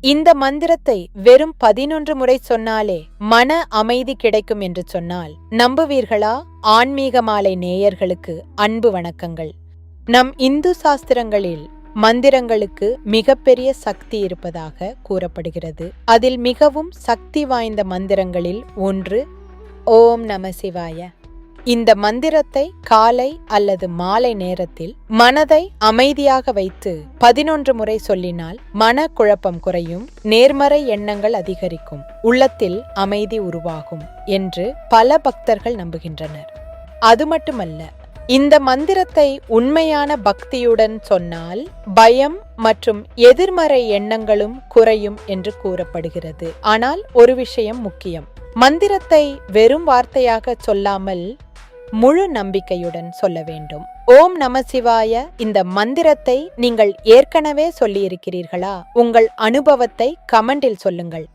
இந்த மந்திரத்தை வெறும் 11 முறை சொன்னாலே மன அமைதி கிடைக்கும் என்று சொன்னால் நம்புவீர்களா? ஆன்மீக மாலை நேயர்களுக்கு அன்பு வணக்கங்கள். நம் இந்து சாஸ்திரங்களில் மந்திரங்களுக்கு மிகப்பெரிய சக்தி இருப்பதாக கூறப்படுகிறது. அதில் மிகவும் சக்தி வாய்ந்த மந்திரங்களில் ஒன்று ஓம் நம சிவாய. இந்த மந்திரத்தை காலை அல்லது மாலை நேரத்தில் மனதை அமைதியாக வைத்து 11 முறை சொல்லினால் மனக்குழப்பம் குறையும், நேர்மறை எண்ணங்கள் அதிகரிக்கும், உள்ளத்தில் அமைதி உருவாகும் என்று பல பக்தர்கள் நம்புகின்றனர். அது மட்டுமல்ல, இந்த மந்திரத்தை உண்மையான பக்தியுடன் சொன்னால் பயம் மற்றும் எதிர்மறை எண்ணங்களும் குறையும் என்று கூறப்படுகிறது. ஆனால் ஒரு விஷயம் முக்கியம். மந்திரத்தை வெறும் வார்த்தையாக சொல்லாமல் முழு நம்பிக்கையுடன் சொல்ல வேண்டும். ஓம் நம சிவாய இந்த மந்திரத்தை நீங்கள் ஏற்கனவே சொல்லியிருக்கிறீர்களா? உங்கள் அனுபவத்தை கமெண்டில் சொல்லுங்கள்.